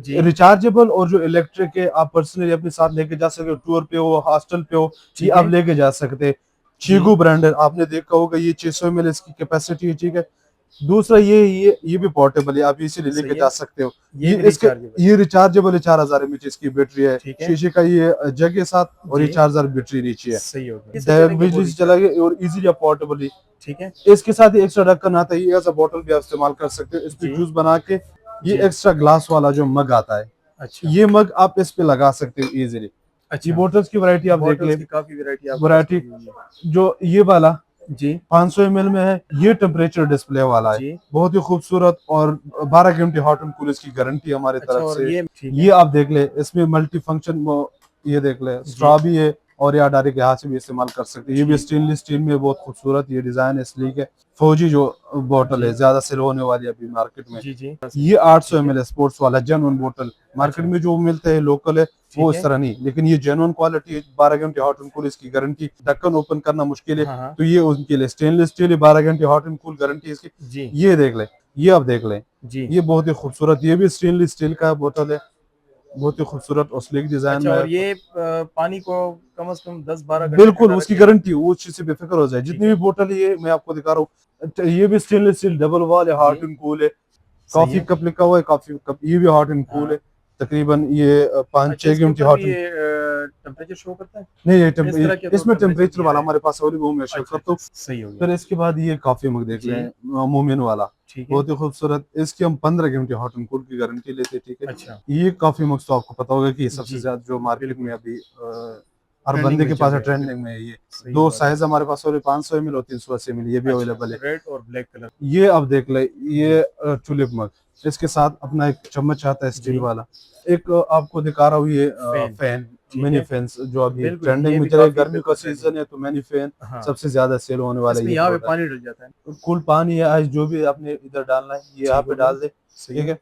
जी rechargeable और जो electric है आप पर्सनली अपने साथ लेके जा सकते हो, टूर पे हो, हॉस्टल पे हो, ये ठीक आप है। लेके जा सकते हैं। जी चीगू ब्रांड है, आपने देखा होगा, ये 600 ml इसकी कैपेसिटी है, ठीक है। दूसरा ये भी पोर्टेबल है, आप इसीलिए लेके सही जा है। सकते हो। ये ये भी इसके रिचार्जेबल है। ये रिचार्जेबल है, 4000 mAh इसकी बैटरी है, ठीक है। शीशे का ये जग के साथ, और ये जी 4000 बैटरी नीचे है। सही हो गया, किससे डायरेक्ट चलेंगे वो बिजली से रिचार्ज। चला गया और इजीली पोर्टेबल। ठीक है। इसके साथ ही एक्स्ट्रा ढक्कन आता है, ये ऐसा बोतल भी आप इस्तेमाल कर सकते हो, इस पे जी जूस बना के। ये जी। एक्स्ट्रा ग्लास वाला जो मग आता है, अच्छा ये मग आप इस पे लगा सकते हो इजीली। ये अच्छा। बोटल्स की वैरायटी आप देख ले, बॉटल्स की काफी वैरायटी आपके पास वैरायटी पड़ी हुई है। जो ये वाला जी 500 ml में है, ये टेम्परेचर डिस्प्ले वाला है, जी। बहुत ही खूबसूरत, और 12 घंटे हॉट एंड कूल इसकी गारंटी है हमारी अच्छा, तरफ और से। ये ठीक ये है। आप देख ले, इसमें मल्टी फंक्शन, ये देख ले, जी स्ट्रॉ भी है, और या डायरेक्ट यहाँ से भी इस्तेमाल कर सकते हैं। ये भी ठीक। स्टेनलेस स्टील में, बहुत खूबसूरत ये डिजाइन है, स्लीक है। फौजी जो बोतल जी है, ज्यादा सेल होने वाली है अभी मार्केट में। जी जी। ये 800 ठीक है। ml स्पोर्ट्स वाला जेन्युइन बोतल, मार्केट अच्छा में जो मिलते हैं लोकल है, वो ठीक इस है। तरह नहीं, लेकिन ये जेन्युइन क्वालिटी है, 12 घंटे हॉट एंड कूल इसकी गारंटी, ढक्कन ओपन करना मुश्किल है, हाँ हाँ। तो ये उनके लिए स्टेनलेस स्टील है, 12 घंटे हॉट एंड कूल गारंटी इसकी। जी ये देख ले, ये आप देख ले, जी। ये बहुत ही खूबसूरत, ये भी स्टेनलेस स्टील का बोतल है, बहुत ही खूबसूरत और स्लीक डिजाइन अच्छा, में और है। ये पानी को कम से कम 10-12 घंटे बिल्कुल ठंडा उसकी रखेगा। गारंटी, वो चीज से बेफिक्र हो जाए। ठीक जितनी भी है। बोतल है ये मैं आपको दिखा रहा हूँ, ये भी स्टेनलेस स्टील डबल वॉल है, जी हॉट एंड कूल है। सही कॉफी है। कप लिखा हुआ है, कॉफी कप, ये भी हॉट एंड कूल हाँ। है। तकरीबन ये पाँच अच्छा, छह इसके घंटे ऊपर हॉट भी एंड, ये टेम्परेचर शो करता है। नहीं इस तरह के तो इसमें टेम्परेचर टेम्परेचर दिया वाला है। हमारे पास अवेलेबल, वो मैं शो अच्छा करता अच्छा, हूँ। सही हो गया। फिर इसके बाद ये कॉफी मग देख जी लें, मोमिन वाला, ठीक है। बहुत ही खूबसूरत, इसकी हम 15 घंटे हॉट एंड कूल की गारंटी लेते हैं, ठीक है। अच्छा ये कॉफी मग तो आपको पता होगा कि सबसे जी ज्यादा जो मार्केट में बिल्कुल, अभी हर ट्रेंडिंग बंदे में के चल पास है, रहे हैं ट्रेंडिंग बिल्कुल। में है ये। सही दो बात है। साइज हमारे पास, और 500 ml और 380 ml, ये भी अच्छा, अवेलेबल है। रेड और ब्लैक कलर। ये आप देख ले, जी ये टुलिप मग, इसके साथ अपना एक चम्मच आता है स्टील जी। वाला। एक आपको दिखा रहा हूँ, ये फैन। फैन, ठीक मिनी है। फैन, जो अभी बिल्कुल, ट्रेंडिंग ये में भी चले, काफी गर्मी का बिल्कुल ट्रेंडिंग सीजन है तो मिनी फैन है। हाँ, सबसे ज्यादा सेल होने वाला है इसमें ये यहाँ पे प्रोडक्ट। पानी डल जाता है। कूल पानी है, आइस जो भी आपने इधर डालना है ये यहाँ ठीक पे हो गया। डाल दे, सही ठीक है। है।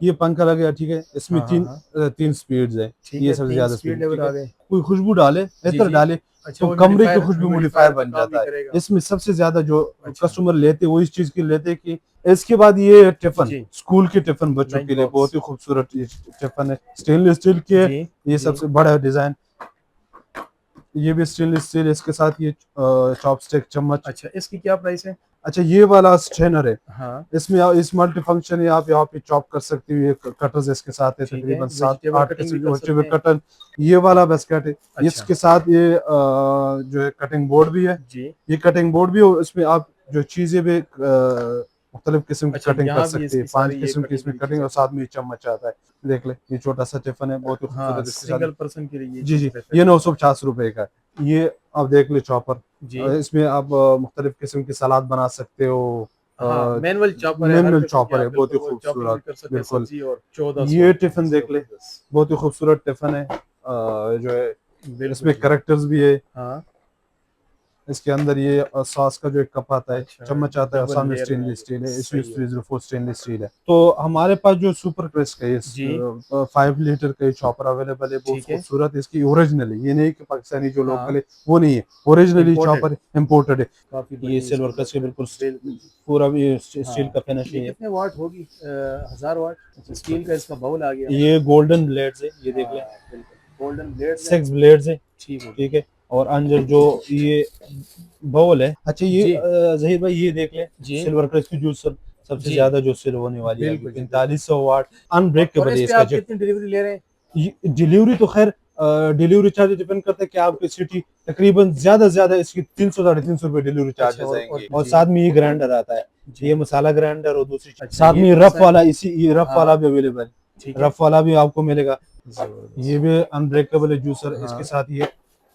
ये पंखा लग गया, ठीक है, इसमें हाँ हाँ तीन हाँ। तीन स्पीड्स है, ठीक ये है, सबसे 3 ज्यादा स्पीड स्पीड, लेवल ठीक आ है। गए। कोई खुशबू डाले, जी इतर जी। डाले, अच्छा, तो वो कमरे की ह्यूमिडिफायर खुशबू मोडिफायर ह्यूमिडिफायर का बन काम भी जाता है। करेगा। इसमें सबसे ज्यादा जो अच्छा। कस्टमर लेते हैं वो इस चीज के लेते हैं कि, इसके बाद ये टिफिन, जी, स्कूल के टिफिन बच्चों लंच के लिए बहुत बॉक्स। ही खूबसूरत ये टिफिन है, स्टेनलेस स्टील के, जी, ये जी। सबसे बड़ा डिजाइन। ये भी स्टेनलेस स्टील, इसके साथ ये चॉपस्टिक चम्मच। अच्छा, इसकी क्या प्राइस है? अच्छा, ये वाला स्ट्रेनर है, हाँ, इसमें इस मल्टी फंक्शन है, आप यहाँ पे चॉप कर सकते हो, ये कटर्स इसके साथ है, ठीक है, तकरीबन सात वेजिटेबल आठ कटिंग किस्म भी के कर वेजिटेबल सकते हैं। कटर। ये वाला बास्केट है, अच्छा, इसके साथ ये जो है कटिंग बोर्ड भी है। जी। ये कटिंग बोर्ड भी, और इसमें आप जो चीजें भी मुख्तलिफ किस्म की अच्छा, कटिंग कर यहाँ भी सकते हैं, इसकी 5 सारी ये किस्म की कटिंग इसमें वाली कटिंग, चीज़ें और हैं। साथ में ये चम्मच आता है। देख ले, ये छोटा सा टिफिन है, बहुत ही हाँ, खूबसूरत, इसके साथ। सिंगल पर्सन के लिए ये जी चीज़ जी, बेहतर ये है। 950 रुपए का है। ये आप देख ले चॉपर, जी। इसमें आप मुख्तलिफ किस्म की सलाद बना सकते हो। हाँ, मैनुअल चॉपर है, हर मैनुअल किस्म की चॉपर है, आप बहुत बिल्कुल ही वो चॉपिंग भी खूबसूरत, कर सकते हैं बिल्कुल। सब्जी, और 1400 ये टिफिन देख ले, जबरदस्त। बहुत ही खूबसूरत टिफिन है, जो है बिल्कुल इसमें ठीक। करेक्टर्स भी है। हाँ, इसके अंदर ये सॉस का जो एक कप आता है, अच्छा, चम्मच आता है, और डबल सामने लेयर में आ स्टेनलेस गए। स्टील है, इसमें सही है। 304 स्टेनलेस स्टील है। तो हमारे पास जो सुपर क्रिस्प है, इस जी, 5 लीटर का चॉपर अवेलेबल है, बहुत ठीक है। खूबसूरत, इसकी ओरिजिनल है, ये नहीं कि पाकिस्तानी जो लोकल हाँ, है वो नहीं है, ओरिजिनली इम्पोर्टेड। चॉपर इम्पोर्टेड है। काफ़ी ये बड़ी सिल्वर इसकी का, इसके बोतल है। बिल्कुल बिल्कुल। पूरा ये स्टील हाँ, का ये फिनिशिंग है। कितने वाट होगी? 1000 वाट। अच्छा, स्टील का इसका बाउल आ गया। ये गोल्डन ब्लेड्स है, ये देख लें, हाँ, बिल्कुल। गोल्डन ब्लेड्स हैं। 6 ब्लेड्स है, ठीक हो ठीक गया। है। और अंदर जो ये बाउल है, अच्छा ये जी, जहीर भाई ये देख ले, जी, सिल्वर का, इसकी जो सबसे जी। ज्यादा जो सेल होने वाली है अभी, बिल्कुल जी, बिल्कुल। 4500 वाट, और अनब्रेकेबल इस है पे इसका आप जो। कितनी डिलीवरी ले रहे हैं? डिलीवरी तो खैर, डिलीवरी चार्ज डिपेंड करता है कि आपकी सिटी, तकरीबन ज्यादा से ज्यादा इसकी 300 साढ़े 300 रुपए डिलीवरी अच्छा, चार्जेस और आएंगे, और जी, साथ में ये ग्राइंडर आता है, जी। ये मसाला ग्राइंडर, और दूसरी चीज अच्छा, साथ ये में कौन रफ सा है? वाला, इसी ये रफ वाला हाँ, भी अवेलेबल ठीक है, है। रफ वाला भी आपको मिलेगा। ये ज़बरदस्त। भी अनब्रेकेबल है जूसर, इसके हाँ, साथ ये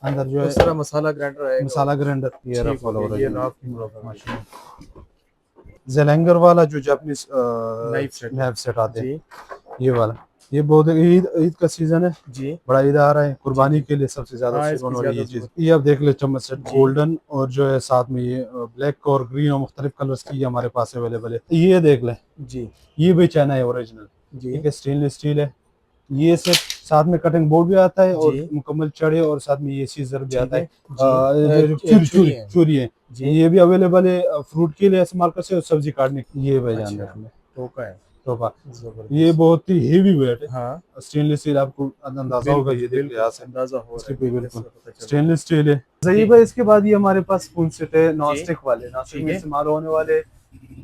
अंदर जो है दूसरा मसाला ग्राइंडर आएगा और मसाला ग्राइंडर, ये ठीक रफ हो वाला गया, ये ओरिजिनल रॉक रॉक आ गया। मशीन। जेलेंगर वाला जो जापानीज नाइफ सेट है। नैप सेट आते हैं, जी, ये वाला, ये बहुत ईद ईद का सीजन है, जी, बड़ा ईद आ रहा है, ठीक कुर्बानी है। के लिए सबसे ज्यादा हाँ, सेल इसकी होने वाली ज़्यादा ये चीज। ज़रूरत ये आप देख ले, चम्मच सेट है। जी, गोल्डन, और जो है साथ में ये ब्लैक और ग्रीन और मुख्तलिफ कलर्स की ये हमारे पास अवेलेबल है। ये देख ले, जी, ये भी चाइना है ओरिजिनल, जी, ठीक है, स्टेनलेस स्टील है। ये सेट साथ में कटिंग बोर्ड भी आता है, और जी, मुकम्मल चढ़े, और साथ में ये सीजर भी ठीक आता है, है। जी, जो चूरी छुरी चूरी है। चूरी है, जी, ये भी अवेलेबल है, फ्रूट के लिए इस्तेमाल कर सकते हो, सब्जी काटने के लिए, ये भाईजान अच्छा, देख ले। टोका है। तोहफा। जबरदस्त। ये बहुत ही हेवी वेट है, हाँ स्टेनलेस स्टील, आपको अंदाजा होगा, ये देखिए यहाँ से अंदाजा हो रहा इसके है, पे देखने बिल्कुल से पता चल रहा स्टेनलेस स्टील है। जी। सही भाई, इसके बाद ये हमारे पास स्पून सेट है नॉन जी। स्टिक वाले, नॉन स्टिक ठीक में है। इस्तेमाल होने वाले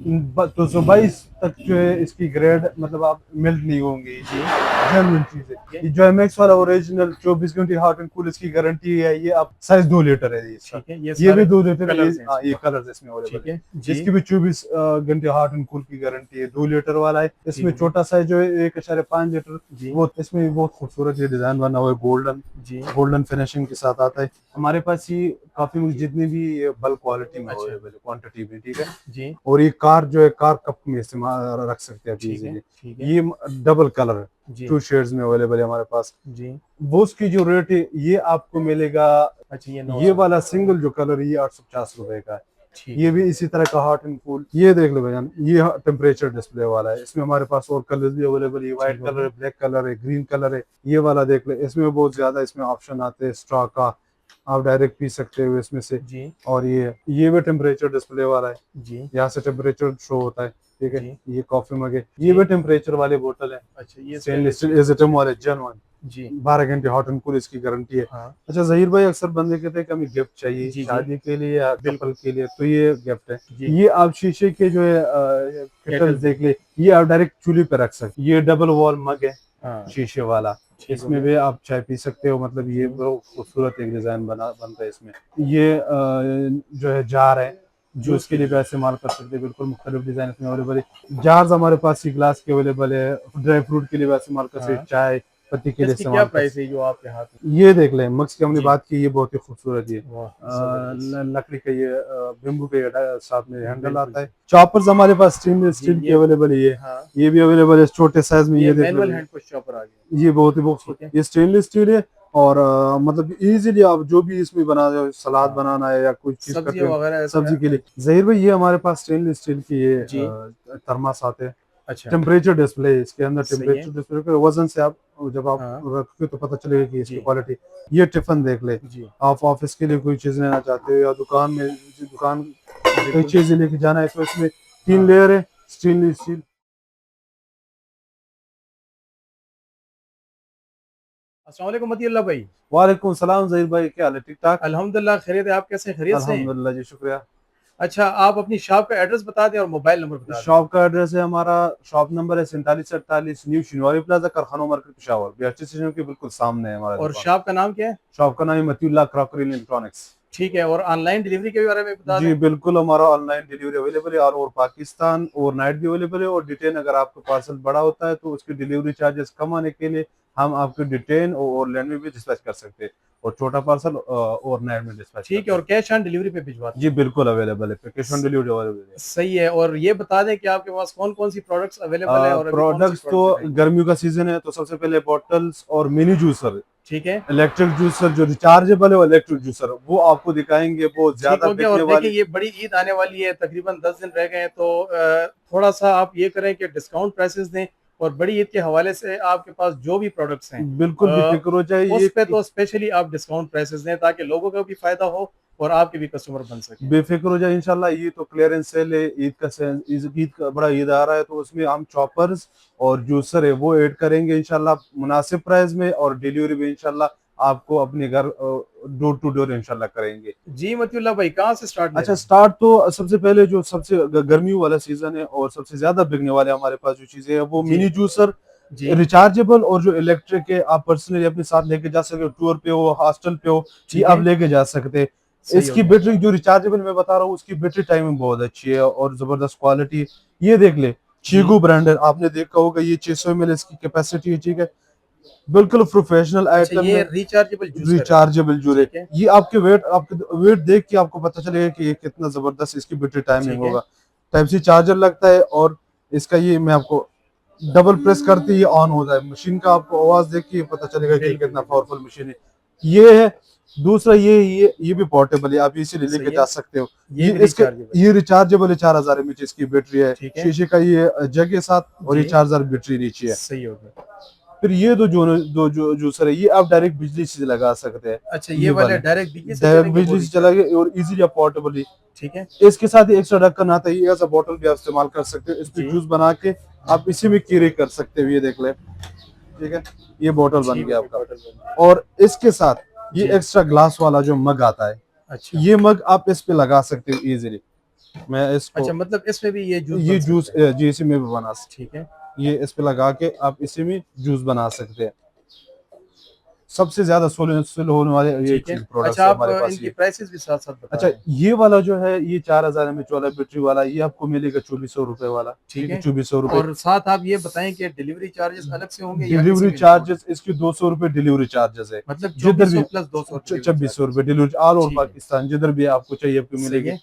222 तक जो है इसकी ग्रेड, मतलब आप मेल्ट नहीं होंगे, जी। जेन्युइन चीज है। ठीक है। ये जो एमएक्स वाला ओरिजिनल 24 घंटे हॉट एंड कूल, इसकी गारंटी है। ये आप साइज 2 लीटर है इसका, ठीक है, ये ये भी सारे 2 लीटर है। कलर्स हैं हाँ, इसमें। ये कलर्स इसमें अवेलेबल ठीक है। है जी। इसकी भी 24 घंटे हॉट एंड कूल की गारंटी है। 2 लीटर वाला है, इसमें ठीक है छोटा साइज जो है 1.5 लीटर, जी। वो इसमें भी बहुत खूबसूरत ये डिजाइन बना हुआ है, गोल्डन जी। गोल्डन फिनिशिंग के साथ आता है। हमारे पास ये काफी जितनी भी बल्क क्वालिटी में अच्छा। अवेलेबल है, क्वांटिटी में, ठीक है। जी। और ये कार जो है, कार कप में इस्तेमाल रख सकते हैं आप ठीक है। इजीली। ठीक है ये डबल कलर है, जी। 2 शेड्स में अवेलेबल है हमारे पास। जी। वो उसकी जो रेट है, ये आपको मिलेगा, अच्छा, ये ये वाला सिंगल जो कलर है, ये 850 रुपए का है। ठीक ये है। भी इसी तरह का हॉट एंड कूल। ये देख लो भैया, ये टेम्परेचर डिस्प्ले वाला है। इसमें हमारे पास और कलर भी अवेलेबल है, व्हाइट ठीक हो कलर है, गया। ब्लैक कलर है, ग्रीन कलर है। ये वाला देख लो, इसमें बहुत ज्यादा इसमें ऑप्शन आते हैं स्ट्रॉ का, आप डायरेक्ट पी सकते हो इसमें से। जी। और ये भी टेम्परेचर डिस्प्ले वाला है, जी। यहाँ से टेम्परेचर शो होता है, ठीक है। जी। ये कॉफी मग है, जी। ये भी टेम्परेचर वाले बोतल है, अच्छा, ये स्टेनलेस स्टेनलेस स्टील एजटम वाले जेन्युइन, जी। 12 घंटे हॉट एंड कूल इसकी गारंटी है। हाँ अच्छा जहीर भाई, अक्सर बंदे कहते हैं कि हमें गिफ्ट चाहिए जी। जी शादी के लिए या बिल्कुल। कपल के लिए, तो ये गिफ्ट है। जी। ये आप शीशे के जो है केटल केटल देख ले, ये आप डायरेक्ट चूल्हे पे रख सकते। ये डबल वॉल मग है, हाँ शीशे वाला, ठीक हो इसमें गया। भी आप चाय पी सकते हो। मतलब ये बहुत खूबसूरत एक डिजाइन बनता है इसमें। ये जो है जार है, जूस के लिए भी इस्तेमाल कर सकते हैं, बिल्कुल मुख्तलिफ डिजाइन इसमें अवेलेबल है। जार्स हमारे पास सी ग्लास के अवेलेबल है, ड्राई फ्रूट के लिए भी इस्तेमाल कर सकते हैं, हाँ, चाय पत्ती के लिए इसकी क्या इस्तेमाल कर प्राइस सकते है जो आपके हाथ में? हैं। ये देख लें, मग्स की हमने जी। बात की, ये बहुत ही खूबसूरत ये वाह, जबरदस्त। लकड़ी का, ये बेम्बू पे साथ में हैंडल बिल्कुल। आता है। चॉपर्स हमारे पास स्टेनलेस जी, स्टील की ये अवेलेबल है, हाँ, ये भी अवेलेबल है छोटे साइज में। ये ये देख मैनुअल लो, हैंड पुश चॉपर आ गया। ये बहुत ही ठीक खूबसूरत, है। ये स्टेनलेस स्टील है। और मतलब इजीली आप जो भी इसमें बना रहे हो, सलाद हाँ, बनाना है या कोई चीज करते सब्जियां हो वगैरह इसमें सब्जी के लिए। जहीर भाई, ये हमारे पास स्टेनलेस स्टील की ये जी। थर्मास आते हैं, अच्छा। टेम्परेचर डिस्प्ले है इसके अंदर। सही है। टेम्परेचर डिस्प्ले के वजन से आप जब आप हाँ रखोगे तो पता चलेगा कि इसकी जी। क्वालिटी। ये टिफिन देख ले, जी। आप ऑफिस के लिए कोई चीज लेना चाहते हो या दुकान में, दुकान कोई बिल्कुल। चीज लेके जाना है, तो इसमें 3 हाँ। लेयर है स्टेनलेस स्टील। अस्सलाम वालेकुम मतीउल्लाह भाई। वालेकुम सलाम जहीर भाई, क्या हाल है? ठीक ठाक, अल्हम्दुलिल्लाह खैरियत है, आप कैसे हैं? खैरियत से हैं? अल्हम्दुलिल्लाह जी, शुक्रिया। अच्छा, आप अपनी शॉप का एड्रेस बता दें और मोबाइल नंबर बता दें। शॉप का एड्रेस है, हमारा शॉप नंबर है 4748 न्यू शिनवारी प्लाजा, कारखाना मार्केट, पेशावर, बीआरटी स्टेशन के बिल्कुल सामने है हमारा और दुकान। शॉप का नाम क्या है? शॉप का नाम है मतीउल्लाह क्रॉकरी इलेक्ट्रॉनिक्स। ठीक है, और ऑनलाइन डिलीवरी के बारे में बता जी दें। बिल्कुल, हमारा ऑनलाइन डिलीवरी अवेलेबल है, और पाकिस्तान ओवरनाइट भी अवेलेबल है। और डिटेन, अगर आपका पार्सल बड़ा होता है तो उसकी डिलीवरी चार्जेस कम आने के लिए हम आपको डिटेन और ओवरलैंड में भी डिस्पैच कर सकते हैं, और छोटा पार्सल ओवरनाइट में डिस्पैच ठीक करते है, और हैं। कैश ऑन डिलीवरी पे भिजवाते जी हैं। बिल्कुल अवेलेबल है, कैश ऑन डिलीवरी अवेलेबल है। सही है, और ये बता दें कि आपके पास कौन कौन सी प्रोडक्ट्स अवेलेबल है और अभी कौन सी प्रोडक्ट्स तो, प्रोडक्ट दिखाएंगे। गर्मियों का सीजन है तो सबसे पहले बॉटल्स और मिनी जूसर, ठीक है। इलेक्ट्रिक जूसर जो रिचार्जेबल है, वो इलेक्ट्रिक जूसर वो आपको दिखाएंगे, बहुत ठीक ज्यादा हो गया, बिकने और देखें वाली। ये बड़ी ईद आने वाली है, तकरीबन 10 दिन रह गए हैं, तो थोड़ा सा आप ये करें कि डिस्काउंट प्राइसेस दें, और बड़ी ईद के हवाले से आपके पास जो भी प्रोडक्ट्स हैं बिल्कुल बेफिक्र हो जाए, उस पे ये तो स्पेशली आप डिस्काउंट प्राइसेस दें ताकि लोगों का भी फायदा हो और आपके भी कस्टमर बन सके। बेफिक्र हो जाए इंशाल्लाह। ये तो क्लियरेंस सेल है, ईद का बड़ा ईद आ रहा है, तो उसमें हम चॉपर्स और जूसर है वो ऐड करेंगे इंशाल्लाह, मुनासिब प्राइस में, और डिलीवरी भी इंशाल्लाह आपको अपने घर डोर टू डोर इंशाल्लाह करेंगे। जी मतीउल्लाह भाई, कहाँ से स्टार्ट ले अच्छा, रहे हैं? स्टार्ट तो सबसे पहले जो सबसे गर्मियों वाला सीजन है और सबसे ज्यादा बिकने वाले हमारे पास जो चीजें है, वो जी। मिनी जूसर, जी। रिचार्जेबल, और जो इलेक्ट्रिक है, आप पर्सनली अपने साथ लेके जा सकते हो, टूर पे हो, हॉस्टल पे हो, ये ठीक आप है। लेके जा सकते हैं। सही हो इसकी गया। बैटरी जो रिचार्जेबल मैं बता रहा हूँ, उसकी बैटरी टाइमिंग बहुत अच्छी है और जबरदस्त क्वालिटी। ये देख ले, जी। चीगू ब्रांड है, आपने देखा होगा, ये 600 ml इसकी कैपेसिटी है, ठीक है। बिल्कुल प्रोफेशनल अच्छा, आइटम ये है, रिचार्जेबल जूसर है। Rechargeable jure. ठीक है। ये आपके वेट देख के आपको पता चलेगा कि ये कितना जबरदस्त इसकी बैटरी टाइमिंग ठीक है। होगा। टाइप सी चार्जर लगता है, और इसका ये मैं आपको डबल प्रेस करते ही ऑन हो जाए, मशीन का आपको आवाज देख के पता चलेगा कि ये बिल्कुल कितना जी, पावरफुल बिल्कुल। मशीन है। ये है दूसरा, ये भी पोर्टेबल है, आप इसे लेके सही जा है, सकते हो। ये ये भी इसके रिचार्जेबल। ये रिचार्जेबल है, 4000 mAh इसकी बैटरी है, ठीक है शीशे का ये जग के साथ, और ये जी। 4000 बैटरी नीचे है। सही हो गया। फिर ये दो जो जूसर है ये आप डायरेक्ट बिजली से लगा सकते हैं। अच्छा, ये वाले डायरेक्ट बिजली से डायरेक्ट चलेंगे वो बिजली से रिचार्ज? चलाएंगे और इजीली आप पोर्टेबली। ठीक है इसके साथ ही एक्स्ट्रा ढक्कन आता है, ये ऐसा बोतल भी आप इस्तेमाल कर सकते हो, इसमें जी, जूस बना के आप इसी में कैरी कर सकते हो। ये देख ले, ठीक है, ये बोतल बन ठीक गया होगी आपका। बॉटल बन गई। और इसके साथ ये जी, एक्स्ट्रा ग्लास वाला जो मग आता है, अच्छा ये मग आप इस पे लगा सकते हो इजीली। मैं इसको अच्छा, मतलब इसमें भी ये जूस ये बन जूस सकता है? जी इसी में भी बना सकते, ठीक है ये इस पे लगा के आप इसी में जूस बना सकते हैं। सबसे ज्यादा सेल होने वाले ये ठीक है। चीज प्रोडक्ट्स अच्छा, है आप हमारे पास इनकी ये। प्राइसेस भी साथ साथ बता अच्छा, दें। ये वाला जो है ये 4000 mAh वाला बैटरी वाला, ये आपको मिलेगा 2400 रुपए वाला। ठीक ठीक है, है, 2400 रुपए। और साथ आप ये बताएं कि डिलीवरी चार्जेस अलग से होंगे या इसी डिलीवरी में इंक्लूड है? चार्जेस इसकी 200 रुपए डिलीवरी चार्जेस है। मतलब जिधर 2400 भी प्लस 200 डिलीवरी 2600 रुपए चार्जेस। डिलीवरी ऑल ओवर ठीक है, पाकिस्तान, जिधर भी आपको चाहिए आपको सही मिलेगी। है।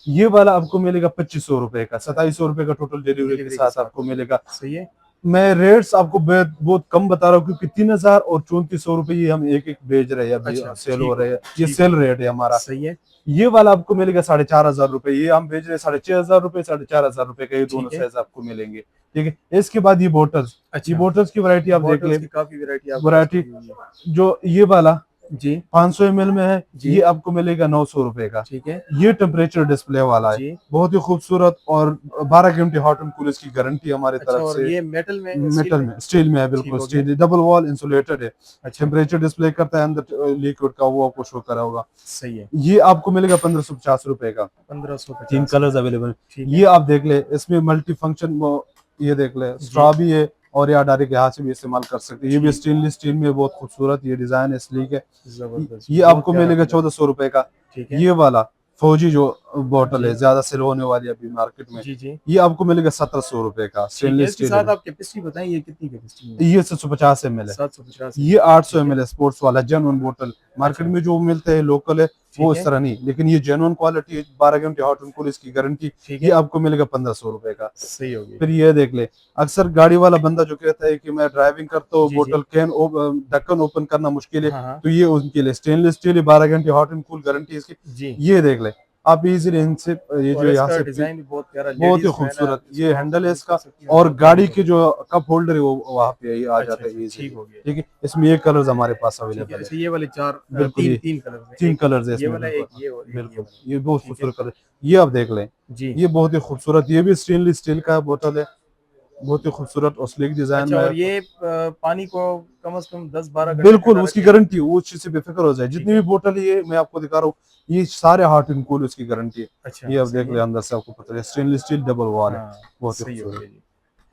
ये वाला आपको मिलेगा 2500 रुपए का, 2700 रुपए का टोटल डिलीवरी के डिलीवरी के साथ साथ, आपको मिलेगा। सही है। मैं रेट्स आपको बहुत कम बता रहा हूँ क्योंकि 3000 और 3400 रुपए ये हम एक एक भेज रहे हैं, अभी अच्छा, सेल हो ठीक रहे हो हैं, गया, ये ठीक हो सेल गया, रेट है हमारा। सही है। ये वाला आपको मिलेगा 4500 रुपए, ये हम भेज रहे हैं 6500 रुपए, 4500 रुपए का, ये दोनों ठीक है, साइज आपको मिलेंगे। ठीक है, इसके बाद ये बोटल्स, ये अच्छा, बोटल्स की वैरायटी आप देख बॉटल्स ले। की काफी वैरायटी आपके पास वैरायटी पड़ी हुई है। जो ये वाला जी 500 ml में है, जी, ये आपको मिलेगा 900 रुपए का। ठीक है ये टेम्परेचर डिस्प्ले वाला है, जी। बहुत ही खूबसूरत, और 12 घंटे हॉट एंड कूल इसकी गारंटी हमारी अच्छा, तरफ और से। ये मेटल में, स्टील मेटल में? में, स्टील में है, ठीक बिल्कुल हो गया। स्टील, डबल वॉल इंसुलेटेड है। अच्छा, टेम्परेचर डिस्प्ले करता है, अंदर लिक्विड का वो आपको शो करा होगा। सही है। ये आपको मिलेगा 1550 रुपए का। 3 1550 कलर्स अवेलेबल ठीक है। ये है आप देख ले, इसमें मल्टी फंक्शन, ये देख ले, जी, स्ट्रॉ भी है और या डायरेक्ट यहाँ से भी इस्तेमाल कर सकते हैं। ये भी ठीक, स्टेनलेस स्टील में बहुत खूबसूरत ये डिजाइन है, स्लीक है। जबरदस्त, ये बहुत आपको प्यारा मिलेगा कलर है। 1400 रुपए का। ठीक है ये वाला फौजी जो बॉटल जी है, ज्यादा सेल होने वाली है अभी मार्केट में, जी जी, ये आपको मिलेगा 1700 रुपए का, ठीक है। स्टेनलेस इसके स्टील साथ है। आप कैपेसिटी बताएं, ये कितनी कैपेसिटी में? ये 750 ml है। 750 ये ml, 800 ठीक है। ml है, स्पोर्ट्स वाला जेन्युइन बोतल। मार्केट अच्छा, में जो मिलते हैं लोकल है वो ठीक इस है तरह नहीं, लेकिन ये जेन्युइन क्वालिटी है, 12 घंटे हॉट एंड कूल इसकी गारंटी। ठीक ये है, आपको मिलेगा 1500 रुपए का। सही हो गई। फिर ये देख ले, अक्सर गाड़ी वाला बंदा जो कहता है कि मैं ड्राइविंग करता हूँ, जी जी, बोतल कैन ढक्कन ओपन करना मुश्किल है, हाँ हाँ, तो ये उनके लिए स्टेनलेस स्टील, 12 घंटे हॉट एंड कूल गारंटी इसकी। जी। ये देख ले, आप इजीली इनसे ये और जो यहाँ इसका से डिजाइन भी बहुत प्यारा, बहुत ही लेडीज जो है ना खूबसूरत ये इसको हैंडल है यूज कर इसका, सकती है, और बहुत प्यारी गाड़ी के लुक है। जो कप होल्डर है वो वहाँ पे ये आ अच्छा जाता अच्छा, है इजीली। ठीक हो गया। ठीक है, इसमें ये कलर्स हमारे पास ठीक है, अवेलेबल है। अच्छा, ये वाले चार बिल्कुल, तीन ये तीन कलर में, 3 एक कलर्स है ये इसमें, वाला, बिल्कुल एक ये और एक ये बिल्कुल, वाला। ये बहुत ठीक है खूबसूरत कलर। ये आप देख लें, जी। ये बहुत ही खूबसूरत, ये भी स्टेनलेस स्टील का बोतल है, बहुत ही खूबसूरत और स्लिक डिजाइन अच्छा, में और है। ये पानी को कम से कम 10-12 घंटे बिल्कुल ठंडा उसकी रखेगा? गारंटी, वो चीज से बेफिक्र हो जाए, ठीक जितनी भी है, बोतल है ये मैं आपको दिखा रहा हूँ, ये सारे हॉट एंड कूल उसकी गारंटी है। अच्छा, ये आप सही देख ले, है। अंदर से आपको पता है स्टेनलेस स्टील डबल वॉल है, हाँ, बहुत ही सही हो खूबसूरत। गया जी।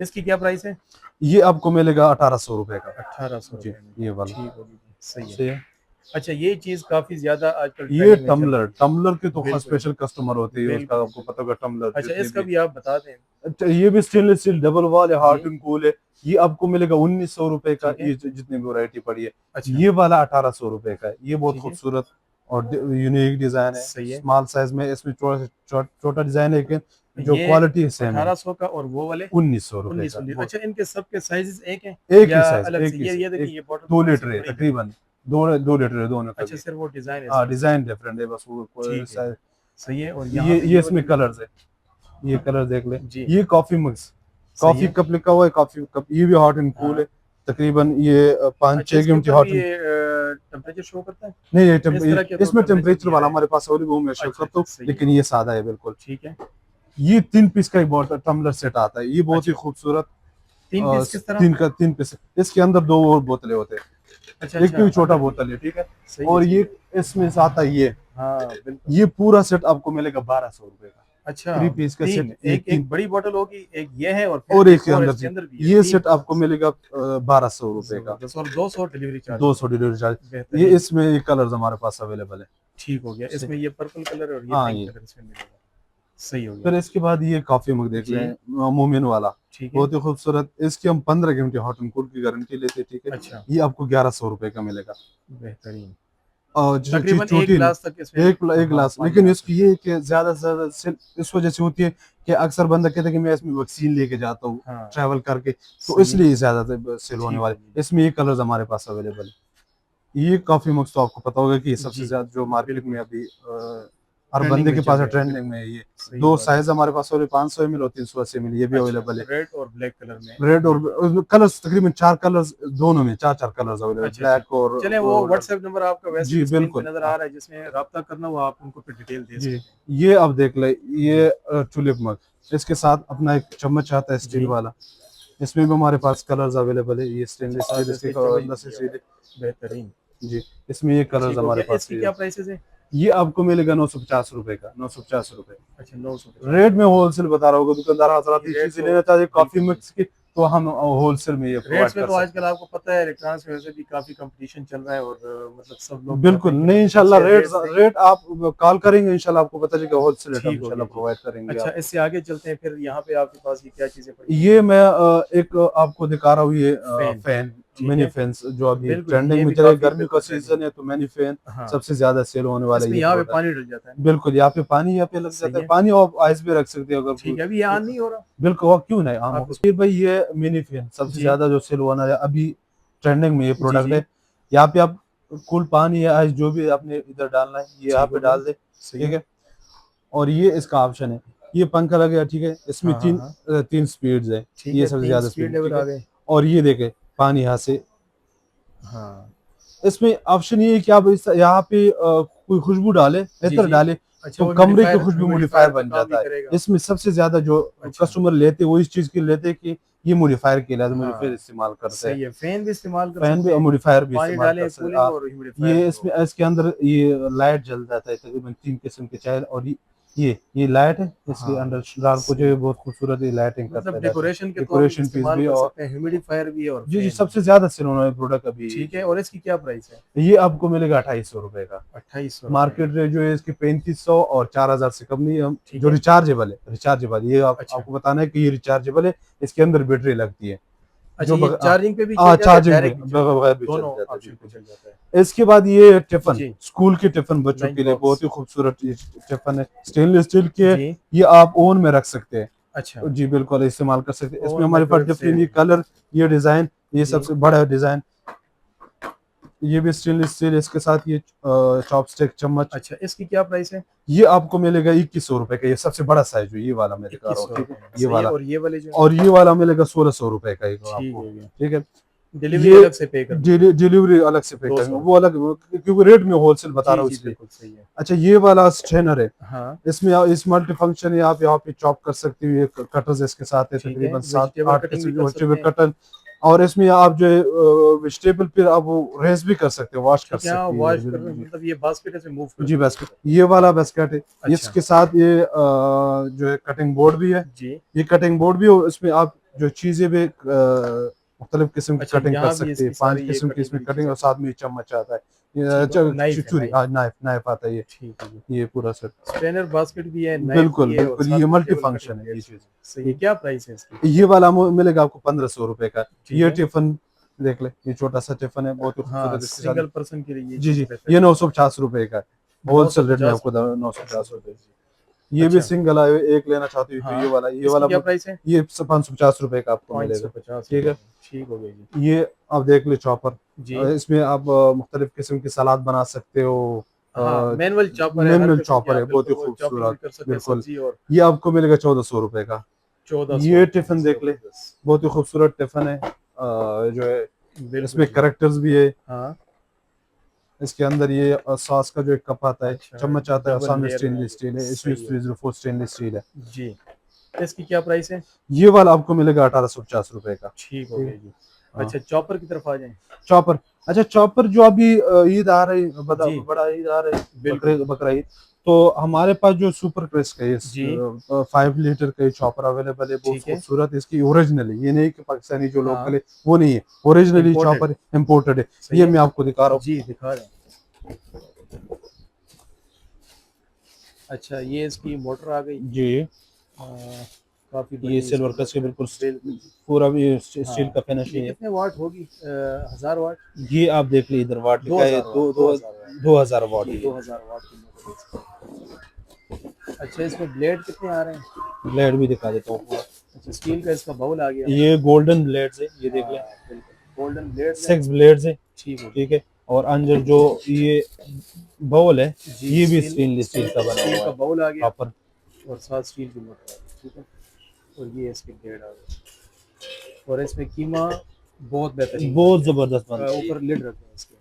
इसकी क्या प्राइस है? ये आपको मिलेगा 1800 रुपए का। 1800 जी, रुपये में, ये वाला ठीक होगी जी, सही है। सही है। अच्छा, ये चीज काफी ज्यादा आजकल ये ट्रेंडिंग में चल टम्बलर, रही टम्बलर के तो है। बिल्कुल स्पेशल कस्टमर होते हैं उसका, बिल्कुल आपको बिल्कुल। पता होगा टम्बलर अच्छा, जितने इसका भी। भी आप बता दें। अच्छा, ये भी स्टेनलेस स्टील डबल वॉल है, जी, हॉट एंड कूल है। ये आपको मिलेगा 1900 रुपए का, ठीक है, ये जितने भी वैरायटी पड़ी है। अच्छा, ये वाला 1800 रुपए का है, ये बहुत ठीक है, खूबसूरत और यूनिक डिजाइन है, सही है। स्मॉल साइज में, इसमें छोटा डिजाइन है, लेकिन जो ये क्वालिटी सेम है। 1800 का, और वो वाले 1900 रुपए का 1900। बहुत, अच्छा, इनके सबके साइजेस एक हैं एक ही या साइज, अलग एक से? ही ये साइज, देखिए, एक ये बॉटल 2 लीटर थोड़ी सी है बड़ी लग रही है। तकरीबन, 2 लीटर है दोनों का अच्छा, भी। सिर्फ वो डिजाइन है हाँ, इसका। डिजाइन डिफरेंट है बस, वो ठीक है, सही है। और यहाँ पे ये ये इसमें वाली, कलर्स है, ये कलर देख ले। जी, ये कॉफी मग्स, सही कॉफी है। कप लिखा हुआ है, कॉफी कप, ये भी हॉट एंड कूल है। हाँ, तकरीबन ये पाँच अच्छा, छह इसके घंटे ऊपर हॉट भी एंड, ये टेम्परेचर शो करता है? नहीं इस तरह के तो इसमें टेम्परेचर टेम्परेचर दिया वाला है। हमारे पास अवेलेबल, वो मैं शेयर अच्छा करता अच्छा, हूँ, सही है, लेकिन ये सादा है बिल्कुल। ठीक है। ये 3 पीस का एक बॉटल टम्बलर सेट आता है, ये बहुत ही अच्छा, खूबसूरत। 3 पीस किस तरह? 3 पीस, इसके अंदर 2 और बोतलें होते अच्छा हैं, एक अच्छा, तो छोटा अंदर भी बोतल है, ठीक है। सही है, और सही ये है। इसमें से आता है हाँ, बिल्कुल। ये पूरा सेट आपको मिलेगा 1200 रुपए का। अच्छा, 3 पीस का तीन, सेट, ये एक एक 3 बड़ी बोतल होगी, एक ये है, और फिर और एक एक के और अंदर इसके थी। अंदर भी है, ये 3 सेट आपको पीस। मिलेगा 1200 रुपए का। जबरदस्त, और 200 डिलीवरी चार्जेस? 200 delivery charge. ये बेहतरीन, इसमें ये कलर्स हमारे पास अवेलेबल है। ठीक हो गया। से- इसमें ये पर्पल कलर और ये हाँ, पिंक ये कलर इसमें मिलेगा, सही हो गया। फिर इसके बाद ये कॉफी मग देख जी, लें, मोमिन वाला, ठीक है, बहुत ही खूबसूरत। इसकी हम 15 घंटे हॉट एंड कूल की गारंटी लेते हैं, ठीक है। अच्छा, ये आपको 1100 रुपए का मिलेगा। बेहतरीन। और जो चीज तकरीबन एक छोटी है, गिलास तक इसमें, एक हाँ, गिलास, पानी लेकिन आ इसकी सकता ये है। है कि ज्यादा से ज्यादा सेल इस वजह से होती है कि अक्सर बंदा कहता है कि मैं इसमें वैक्सीन लेके जाता हूँ हाँ, ट्रैवल करके, तो सही है, इसलिए ज्यादा सेल होने ठीक वाले। होगी, इसमें ये कलर्स हमारे पास अवेलेबल है। ये कॉफी मग्स तो आपको पता होगा कि सबसे जी, ज्यादा जो मार्केट में बिल्कुल, अभी हर Trending बंदे में के चल पास रहा है, ट्रेंडिंग में है ये। सही दो बात है। साइज हमारे पास और 500 ml और 380 ml ये भी अवेलेबल है। रेड और ब्लैक कलर में। रेड और कलर्स तकरीबन 4 कलर्स दोनों में, 4 कलर्स अवेलेबल, अच्छा अच्छा, ब्लैक चलें वो और व्हाट्सएप नंबर आपका वैसे जी भी स्क्रीन पे बिल्कुल। नजर आ रहा है, जिसमें रब्ता करना हो आप उनको फिर डिटेल दे जी सकते हैं। ये अब देख ले, जी ये टुलिप मग, इसके साथ अपना एक चम्मच आता है स्टील जी, वाला, इसमें भी हमारे पास कलर्स अवेलेबल है। ये अच्छा स्टेनलेस साथ स्टील, में इसके इसके चम्मच अंदर भी से दिया हुआ है, बेहतरीन। जी इसमें ये कलर्स ठीक हो हमारे गया, पास इसकी है। क्या प्राइसेस है? ये आपको मिलेगा 950 रुपए का, 950 रुपए। अच्छा 950। रेट में होलसेल बता रहा होगा, दुकानदार हजरात ये ये रेट चीजें तो लेना चाहते कॉफी बिल्कुल मिक्स की, तो हम होलसेल में ये प्रोवाइड रेट्स में कर तो सकते आजकल हैं। आपको पता है इलेक्ट्रॉनिक्स में वैसे भी काफी कंपटीशन चल रहा है, और मतलब सब लोग चाहते बिल्कुल हैं कि नहीं, मतलब इंशाल्लाह अच्छे रेट रेट्स दें। रेट आप कॉल करेंगे इंशाल्लाह आपको पता चलेगा, होलसेल रेट हम ठीक हो गया इंशाल्लाह जी। प्रोवाइड करेंगे अच्छा आपको। इससे आगे चलते हैं, फिर यहाँ पे आपके पास ये क्या चीजें पड़ी हैं? ये मैं एक आपको दिखा रहा हूँ, ये फैन, फैन, ठीक मिनी है, फैंस जो अभी बिल्कुल जी, ट्रेंडिंग ये में भी चले, काफी गर्मी का बिल्कुल ट्रेंडिंग सीजन है तो मिनी फैन है। हाँ, सबसे ज्यादा सेल होने वाला इसमें ये यहाँ पे प्रोडक्ट। पानी डल जाता है ना? बिल्कुल, यहाँ पे पानी यहाँ पे लग सही जाता है, है, पानी आप आइस भी रख सकते हो अगर ठीक है, अभी ये ऑन नहीं हो रहा बिल्कुल, और क्यों नहीं आम आपको? हो। ये भाई ये मिनी फैन सबसे जी ज्यादा जो सेल होना है अभी, ट्रेंडिंग में ये जी प्रोडक्ट जी, है। यहाँ पे आप कूल पानी या आइस जो भी आपने इधर डालना है ये यहाँ ठीक पे हो गया, डाल दे, सही ठीक है। है। और ये इसका ऑप्शन है, ये पंखा लग गया, ठीक है, इसमें हाँ हाँ हाँ, तीन स्पीड्स है, ठीक ये है, सबसे 3 ज्यादा स्पीड स्पीड, लेवल ठीक आ है। गए। और ये देखे पानी यहाँ से, हाँ, इसमें ऑप्शन ये है कि आप यहाँ पे कोई खुशबू डाले, जी इतर जी, डाले अच्छा तो वो कमरे की ह्यूमिडिफायर खुशबू मोडिफायर ह्यूमिडिफायर का बन काम भी जाता है। करेगा। इसमें सबसे ज्यादा जो अच्छा, कस्टमर लेते वो इस चीज के लेते कि ये मोडिफायर के लिए मोडिफायर हाँ, इस्तेमाल करते हैं। सही है, फैन भी इस्तेमाल कर फैन सकते भी हैं, मोडिफायर भी पानी इस्तेमाल कर डालें सकते कूलिंग आप। और ह्यूमिडिफायर ये भी इसमें हो। इसके अंदर ये लाइट जल जाता है, तकरीबन 3 किस्म के चाहे, और ये लाइट है, इसके हाँ, अंदर रात को जो सही है है, बहुत खूबसूरत ये लाइटिंग करता मतलब है, डेकोरेशन के तौर पे भी डेकोरेशन पीस इस्तेमाल भी। कर और सकते हैं, ह्यूमिडिफायर भी है और जी फैन भी। सबसे ज्यादा सेल होना है प्रोडक्ट अभी ठीक है, ये। और इसकी क्या प्राइस है? ये आपको मिलेगा 2800 रुपए का। 2800 रुपये मार्केट रेट जो है इसकी 3500 और 4000 से कम नहीं है। हम ठीक जो है, रिचार्जेबल है, रिचार्जेबल ये अच्छा आपको बताना है कि ये रिचार्जेबल है, इसके अंदर बैटरी लगती है अच्छा, जो ये चार्जिंग पे भी चल जाता है, चार्जिंग में डायरेक्ट भी चल जाता है, बगैर भी चल दोनों जाता है, ऑप्शन पे बिल्कुल। चल जाता है। इसके बाद ये टिफिन, जी, स्कूल के टिफिन बच्चों लंच के लिए बहुत बॉक्स, ही खूबसूरत ये टिफिन है, स्टेनलेस स्टील के, जी, ये आप ओवन में रख सकते हैं। अच्छा, जी बिल्कुल इस्तेमाल कर सकते हैं। इसमें ओवन हमारे पास माइक्रोवेव डिफरेंट ये सेफ, कलर, ये डिजाइन, ये जी, सबसे बड़ा डिजाइन, ये भी स्टेनलेस स्टील, इसके साथ ये चॉपस्टिक चम्मच, अच्छा इसकी क्या प्राइस है? ये आपको मिलेगा 2100 रुपए का, ये सबसे बड़ा साइज है, ये वाला मैं दिखा रहा हूँ, 2100 ठीक है, रुपये, ये सही है, वाला। और ये वाले जो और ये वाला मिलेगा 1600 रुपए का एक ठीक आपको, हो गया, ठीक है। डिलीवरी ये अलग से पे करनी है, डिलीवरी अलग से पे करेंगे, 200 वो अलग, क्योंकि रेट में होलसेल बता जी रहा हूँ जी इसलिए। बिल्कुल सही है। अच्छा ये वाला स्ट्रेनर है, हाँ, इसमें इस मल्टी फंक्शन है, आप यहाँ पे चॉप कर सकते हो, ये कटर्स इसके साथ है, ठीक है, तकरीबन सात वेजिटेबल आठ कटिंग किस्म भी के कर सकते वेजिटेबल हैं। कटर। और इसमें आप जो है वेजिटेबल फिर आप वो रेस भी कर सकते हो, वॉश कर ठीक है, हाँ सकती वॉश कर है। मतलब ये बास्केट से मूव कर जी सकते बास्केट, ये वाला बास्केट है, अच्छा, इसके साथ ये जो है कटिंग बोर्ड भी है, जी, ये कटिंग बोर्ड भी, और इसमें आप जो चीजें भी मुख्तलिफ किस्म की अच्छा कटिंग कर यहाँ भी सकते हैं, इसकी 5 सारी ये किस्म की कटी इसमें हुई कटिंग, चीजें, और साथ में ये चम्मच आता है, ठीक है, नाइफ है, छुरी, नाइफ, हाँ नाइफ नाइफ आता है ठीक है जी, ये पूरा सेट। स्ट्रेनर बास्केट भी है, नाइफ बिल्कुल भी है, और बिल्कुल, साथ ये मल्टी वेजिटेबल कटिंग फंक्शन है ये प्लेट्स भी चीज। हैं। सही है, क्या प्राइस है इसकी? ये वाला मिलेगा आपको 1500 रुपए का। ठीक ये है, टिफिन देख ले, ये छोटा सा टिफिन है, बहुत ही हाँ खूबसूरत, इसके साथ। सिंगल पर्सन के लिए ये जी चीज जी, ये बेहतरीन है। 950 रुपए का, नौ सौ होलसेल रेट में पचास आपको 950 रुपए। ये भी अच्छा, सिंगल आए हुए, एक लेना चाहते हो तो हाँ ये इसकी वाला क्या प्राइस है? ये 550 रुपए का आपको पाँच सौ मिलेगा, पचास ठीक है। ठीक हो गई जी, ये आप देख ले चॉपर, जी, इसमें आप मुख्तलिफ किस्म की सलाद बना सकते हो, हाँ मैनुअल चॉपर है, हर मैनुअल किस्म की चॉपर है, आप बहुत बिल्कुल ही वो चॉपिंग भी खूबसूरत, कर सकते हैं, बिल्कुल। सब्जी और ये आपको मिलेगा 1400 रुपए का। 1400 ये रुपये, टिफिन देख ले, जबरदस्त, बहुत ही खूबसूरत टिफिन है, जो है बिल्कुल इसमें जी, करेक्टर्स भी है। हाँ, इसके अंदर ये सॉस का जो एक कप आता है, अच्छा चम्मच आता है, और डबल सामने लेयर में आ स्टेनलेस गई, स्टील है, इसमें सही है फ्रीजर फोर स्टेनलेस स्टील है। जी, इसकी क्या प्राइस है? ये वाला आपको मिलेगा 1850 रुपए का, ठीक हो ठीक गई है। जी। हाँ अच्छा चॉपर की तरफ आ जाएं, चॉपर, अच्छा चॉपर जो अभी ईद आ रही, जी बड़ा ईद आ रही, बिल्कुल, बकरा ईद, तो हमारे पास जो सुपर क्रिस्प का ये जी 5 लीटर का चॉपर अवेलेबल है, बहुत ठीक है, खूबसूरत, इसकी ओरिजिनल है, ये नहीं कि पाकिस्तानी जो हाँ लोकल है वो नहीं है, ओरिजिनली इम्पोर्टेड, चॉपर इम्पोर्टेड है। सही ये है, मैं आपको दिखा रहा जी दिखा रहे हैं। अच्छा ये इसकी मोटर आ गई, हूँ जी। काफी ये बड़ी सिल्वर इसकी का इसके मोटर है, बिल्कुल बिल्कुल, पूरा भी स्टील हाँ का फिनिश ये है। कितने वाट होगी? 1000 वाट, ये आप देख लीजिए इधर वाट लिखा है, 2000 वाट, 2000 वाट, 2000 वाट जी ये 2000 वाट की मोटर है। अच्छा इसमें ब्लेड कितने आ रहे हैं? ब्लेड भी दिखा देता हूँ। अच्छा स्टील का इसका बाउल आ गया, ये गोल्डन ब्लेड्स है, ये देख हाँ लें, बिल्कुल गोल्डन ब्लेड्स हैं, 6 ब्लेड्स है, ठीक हो गया। ठीक है। और अंदर जो ये बाउल है जी, ये भी स्टील स्टेनलेस स्टील का बना स्टील हुआ का है बाउल आ गया प्रॉपर। और साथ स्टील की मोटर आ गई, ठीक है। और ये इसके ब्लेड आ गए और इसमें कीमा बहुत बेहतरीन बहुत बनता जबरदस्त है। बनता है ऊपर लिड रखते हैं इसके,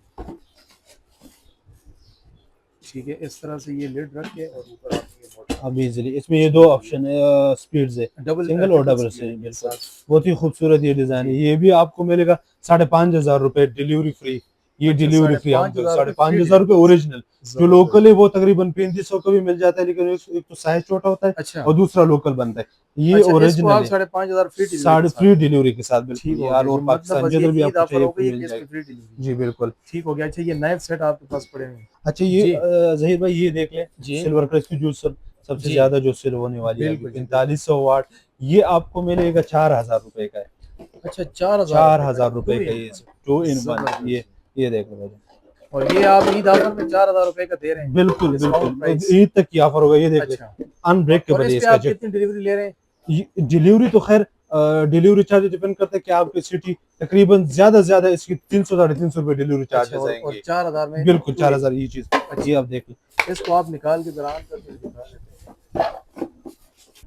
ठीक है। इस तरह से ये लिड रख के और ऊपर आपने ये मोटर अब इजीली इसमें ये दो ऑप्शन है स्पीड्स है, डबल सिंगल और डबल स्पीड से है बिल्कुल। साथ। बहुत ही खूबसूरत ये डिजाइन है, जी, ये भी आपको मिलेगा 5,500 रुपए डिलीवरी फ्री। ये अच्छा, डिलीवरी साढ़े फ्री हम पाँच हजार साढ़े रुपये पाँच फ्री हजार रुपये डिलीवरी। ओरिजिनल। जो लोकल है जबरदस्त। वो तकरीबन 3500 का भी मिल जाता है, लेकिन एक तो साइज छोटा होता है अच्छा और दूसरा लोकल बनता है। ये अच्छा, इसको ओरिजिनल आप है 5,500 फ्री डिलीवरी के साढ़े साथ फ्री देंगे। डिलीवरी के साथ बिल्कुल ठीक हो यार, गया और जी, मतलब पाकिस्तान बस ये जिधर भी ईद आपको ऑफर चाहिए हो आपको गई है मिल कि इसकी जाएगी। Free delivery. जी बिल्कुल। ठीक हो गया। अच्छा, ये नाइफ सेट आपके पास पड़े हुए हैं। अच्छा ये जी जहीर भाई ये देख ले, जी सिल्वर का इसकी जो सबसे जी, ज्यादा जो सेल होने वाली है अभी बिल्कुल जी बिल्कुल। 4500 वाट, ये आपको मिलेगा 4,000 रुपए का है। अच्छा, 4,000 चार रुपये का हजार है, रुपए टू का इन ये वन। 2 in 1। जबरदस्त। ये देख लो भाई, और ये आप ईद ऑफर में 4,000 रुपये का दे रहे हैं, बिल्कुल डिस्काउंट बिल्कुल प्राइस। ईद तक की ऑफर होगा, ये देख ले अच्छा, और अनब्रेकेबल है इस पे इसका आप कितनी डिलीवरी ले रहे हैं? डिलीवरी तो खैर डिलीवरी चार्ज डिपेंड करता है कि आपकी सिटी, तकरीबन ज्यादा से ज्यादा इसकी 300 साढ़े 300 रुपए डिलीवरी अच्छा, चार्जेस और आएंगे। 4,000 में बिल्कुल टू इन। 4,000 ये चीज, ये अच्छा, आप देख ले। इसको आप निकाल के दरान करके दिखा देते हैं।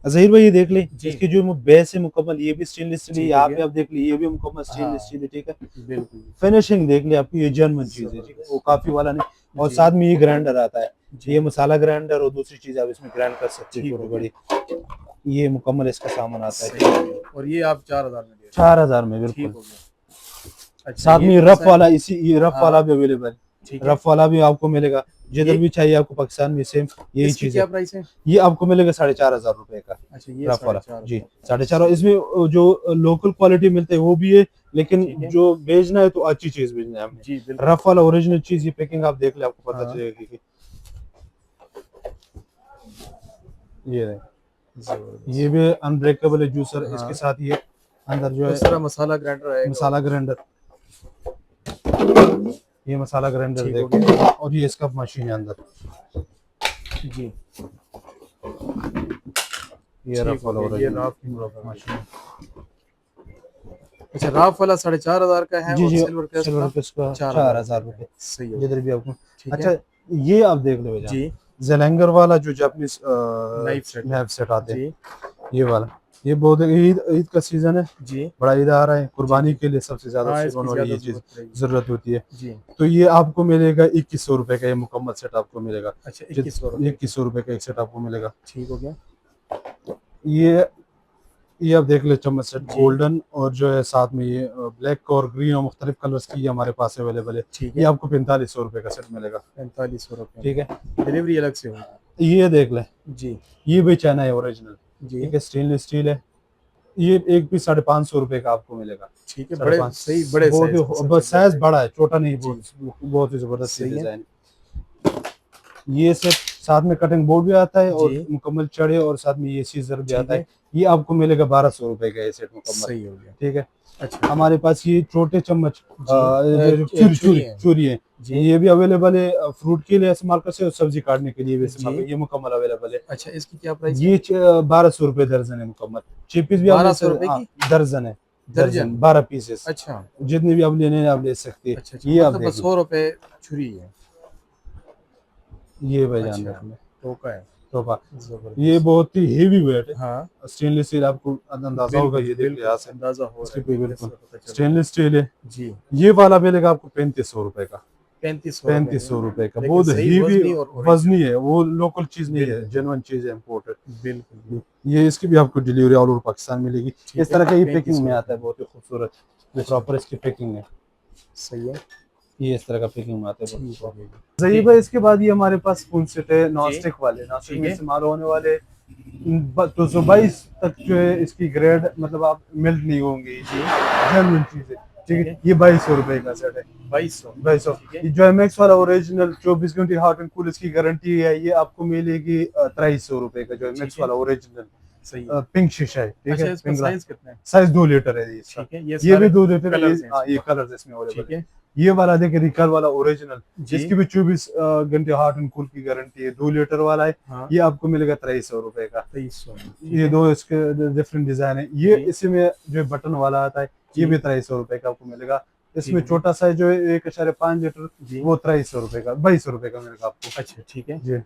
जहीर भाई ये देख ले, जी, इसकी जो बेस है मुकम्मल, ये भी स्टेनलेस स्टील है, ठीक हो यहाँ गया। पे आप देख ले ये भी मुकम्मल स्टेनलेस हाँ, स्टील है, ठीक है। बिल्कुल। फिनिशिंग देख ले आपकी, ये जर्मन चीज है, ठीक है, वो जबरदस्त। काफी वाला नहीं। और जी साथ में ये ग्राइंडर आता है, जी, ये मसाला ग्राइंडर और दूसरी चीज आप इसमें ग्राइंड कर सकते हो ठीक छोटी हो गया। बड़ी। ये मुकम्मल इसका सामान आता है, सही हो गया। और ये आप 4,000 में दे रहे 4,000 में हैं, ठीक बिल्कुल। हो गया। अच्छा, साथ ये में कौन रफ सा है? वाला, इसी ये रफ वाला हाँ, भी अवेलेबल है, ठीक है। रफ वाला भी आपको मिलेगा जिधर ये भी चाहिए आपको पाकिस्तान में, सेम यही इसकी चीज क्या है। प्राइस है? ये आपको मिलेगा 4,500 रुपए का अच्छा, ये रफ वाला। 4,500 जी रुपये। 4,500। सही, इसमें जो लोकल क्वालिटी मिलते हैं वो भी है, लेकिन ठीक है। जो भेजना है तो अच्छी चीज भेजना है हमने। जी बिल्कुल। रफ वाला ओरिजिनल चीज, ये पैकिंग आप देख ले आपको पता हाँ, चलेगा कि ये है। जबरदस्त। ये भी अनब्रेकेबल है जूसर, इसके हाँ, साथ ये अंदर जो उस है तरह मसाला ग्राइंडर आएगा। मसाला ग्राइंडर, ये मसाला ग्राइंडर ठीक हो देख, गया। और ये इसका मशीन है अंदर, जी, ये ठीक रफ हो वाला गया। ये ओरिजिनल राफ की मोटर। मशीन। अच्छा, राफ वाला 4,500 का है जी और जी, सिल्वर का सिल्वर का इसका 4,000 का है। रुपए सही हो जिधर गया। भी आपको। ठीक है। अच्छा ये आप देख लो भैया, जी, जेलेंगर वाला जो Japanese knife set. Knife set आते हैं, जी ये वाला, ये बहुत ईद ईद का सीजन है, जी, बड़ा ईद आ रहा है, जी कुर्बानी जी। के लिए सबसे ज्यादा हाँ, सेल इसकी होने वाली ज्यादा ये चीज जरूरत रहेगी। जरूरत होती है। जी, तो ये आपको मिलेगा 2,100 रुपए का, ये मुकम्मल सेट आपको मिलेगा। अच्छा, 2100 रुपये। 2,100 रुपए का एक सेट आपको मिलेगा। ठीक हो गया। ये आप देख ले चम्मच सेट जी, गोल्डन, और जो है साथ में ये ब्लैक और ग्रीन और मुख्तलिफ कलर्स की ये हमारे पास अवेलेबल है। ठीक ये है। आपको 4,500 रुपए का सेट मिलेगा, 4500 रुपये ठीक है। में डिलीवरी अलग से होगी। ये देख ले, जी ये भी चाइना है ओरिजिनल, जी, ठीक है, स्टेनलेस स्टील है। ये एक पीस 550 रुपए का आपको मिलेगा। ठीक है। बड़े 5.5 सही, बड़े बहुत साइज ही बस साइज बड़ा है, छोटा नहीं, जी, बहुत ही जबरदस्त सही है। डिजाइन। ये सेट साथ में कटिंग बोर्ड भी आता है और जी, मुकम्मल चढ़े, और साथ में ये सीजर भी ठीक आता है। है। ये आपको मिलेगा 1,200 रुपए का ये सेट मुकम्मल, सही हो गया। ठीक है। अच्छा, हमारे पास ये छोटे चम्मच जी, जो छुरी चूरी है। चूरी है, जी, ये भी अवेलेबल है, फ्रूट के लिए इस्तेमाल कर सकते हो, सब्जी काटने के लिए भी इस्तेमाल जी। ये मुकम्मल अवेलेबल है। अच्छा, इसकी क्या प्राइस है? ये 1,200 रुपए दर्जन है मुकम्मल। चिपीस भी आप ले 1200 सकते, रुपए हाँ, की दर्जन है, दर्जन? 12 पीसेस, अच्छा जितने भी आप लेने हैं आप ले सकते हैं। अच्छा, ये आप मतलब देख 100 रुपए छुरी है। लो, ये भाईजान अच्छा, देख लो, टोका है। तोहफा। जबरदस्त। ये बहुत ही हेवी वेट है, हाँ, स्टेनलेस स्टील, आपको अंदाजा होगा, ये देख बिल्कुल यहाँ से अंदाजा हो रहा इसके है, पे देखने बिल्कुल से पता चल रहा स्टेनलेस स्टील है। है। जी, ये वाला मिलेगा आपको 3,500 रुपए का, 3500 3,500 रुपए का, लेकिन बहुत सही हेवी वजनी और ओरिजिनल। वजनी है, वो लोकल चीज नहीं है, बिल्कुल जेन्युइन चीज है, इम्पोर्टेड। बिल्कुल बिल्कुल। ये इसकी भी आपको डिलीवरी ऑल ओवर पाकिस्तान मिलेगी। ठीक इस है, तरह का ये 3500 पैकिंग में आता है, बहुत ही खूबसूरत, ये अच्छा, प्रॉपर इसकी पैकिंग है, सही है। ये इस तरह का पैकिंग में आता है, बहुत ठीक हो गया। सही भाई। इसके बाद ये हमारे पास स्पून सेट है, नॉन जी, स्टिक वाले, नॉन स्टिक ठीक में है। इस्तेमाल होने वाले 222 तक जो है इसकी ग्रेड, मतलब आप मेल्ट नहीं होंगे, जी, जेन्युइन चीज है, ठीक ठीक है। है। ये 2,200 रुपए का सेट है, 2200। 2,200। ठीक है। ये जो एमएक्स वाला ओरिजिनल 24 घंटे हॉट एंड कूल इसकी गारंटी है, ये आपको मिलेगी 2,300 रुपए का, जो एमएक्स ठीक है। वाला ओरिजिनल सही है। पिंक शीशा है, ठीक अच्छा, है, इसका पिंक साइज कितना है? साइज 2 लीटर है इसका। ठीक है। ये सारे भी 2 लीटर है, कलर्स हैं हाँ, ये इसमें। कलर्स इसमें अवेलेबल ठीक है। है। ये वाला देखिए रिकल वाला ओरिजिनल, जी, इसकी भी 24 घंटे हॉट एंड कूल की गारंटी है, 2 लीटर वाला है। हाँ, ये आपको मिलेगा 2,300 रुपए का। 2300। ये दो इसके डिफरेंट डिजाइन है। ये जी, इसी में जो बटन वाला आता है, ये जी, भी 2,300 रुपए का आपको मिलेगा। इसमें ठीक है छोटा साइज जो है 1.5 लीटर, जी। वो 2300 रुपए का मिलेगा आपको अच्छा ठीक है जी।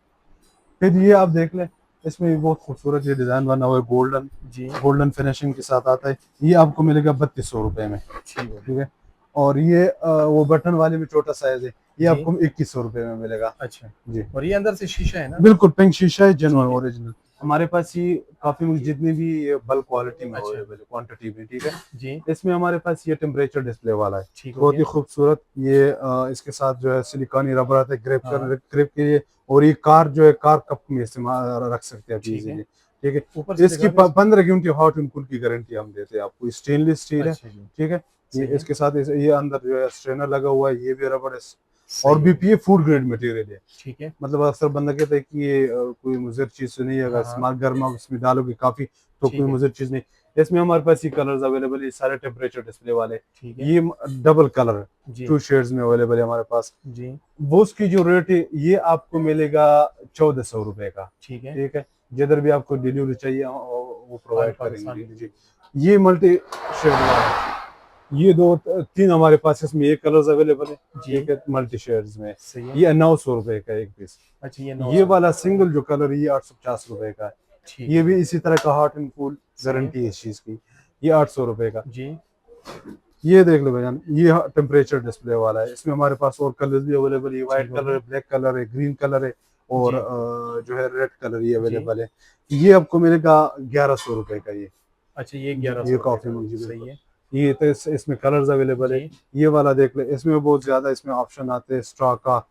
फिर ये आप देख लें, इसमें भी बहुत खूबसूरत ये डिजाइन बना हुआ है, गोल्डन जी। गोल्डन फिनिशिंग के साथ आता है। ये आपको मिलेगा 3200 रुपए में, ठीक हो ठीक गया। है। और ये वो बटन वाले में छोटा साइज है, ये जी। आपको 2100 रुपए में मिलेगा अच्छा। जी। और ये अंदर से शीशा है ना? बिल्कुल पिंक शीशा है, जेनुअन ठीक है। ओरिजिनल। हमारे पास ये काफी जितनी भी ये बल्क क्वालिटी में अच्छा। अवेलेबल है, क्वांटिटी में, ठीक है। जी। इसमें हमारे पास ये टेम्परेचर डिस्प्ले वाला है, ठीक हो बहुत गया। ही खूबसूरत। ये इसके साथ जो है सिलिकॉनी रबर आता है ग्रिप हाँ। ग्रिप के लिए। और ये कार जो है कार कप में इस्तेमाल रख सकते हैं आप ठीक है। इजीली, ठीक है। ऊपर से इसकी दिखा दे इसको। 15 घंटे हॉट एंड कूल की गारंटी हम देते हैं आपको। स्टेनलेस स्टील है, अच्छा जी। ठीक है। ये सही है। इसके साथ ये अंदर जो है स्ट्रेनर लगा हुआ है, ये भी रबर है। और सही हो गया। बीपीए फूड ग्रेड मटेरियल है। ठीक है। मतलब अक्सर बंदा कहता है कि ये कोई मुज़र चीज़ तो नहीं है, अगर हाँ हाँ। इस्तेमाल गर्म आप इसमें डालोगे काफ़ी तो कोई ठीक है। मुज़र चीज़ नहीं। इसमें हमारे पास ये कलर्स अवेलेबल है, सारे टेम्परेचर डिस्प्ले वाले। ठीक है। ये डबल कलर है, जी। 2 शेड्स में अवेलेबल है हमारे पास। जी। वो उसकी जो रेट है ये आपको मिलेगा 1400 रुपए का, ठीक है। ठीक है। जिधर भी आपको डिलीवरी चाहिए वो प्रोवाइड पाकिस्तान करेंगे में। जी। ये मल्टी शेड वाला है। ये 2 3 हमारे पास इसमें ये कलर्स अवेलेबल है, जी। ठीक है, मल्टी शेड्स में। सही है। ये 900 रुपए का एक पीस। अच्छा ये ये 900। वाला सिंगल जो कलर ये 850 रुपए का है। ठीक ये है। भी इसी तरह का हॉट एंड कूल सही है। गारंटी है इस चीज की। ये 800 रुपए का। जी। ये देख लो भैया, ये टेम्परेचर डिस्प्ले वाला है। इसमें हमारे पास और कलर्स भी अवेलेबल है, व्हाइट ठीक हो कलर है, गया। ब्लैक कलर है, ग्रीन कलर है, और जी। जो है रेड कलर ये जी। अवेलेबल है। ये आपको मिलेगा 1100 रुपए का ये। अच्छा ये जी, 1100 ये रुपये कॉफी का। मग जी सही बिल्कुल। है। ये तो इसमें कलर्स अवेलेबल है। जी। ये वाला देख ले, इसमें बहुत ज्यादा इसमें ऑप्शन आते हैं स्ट्रॉ का,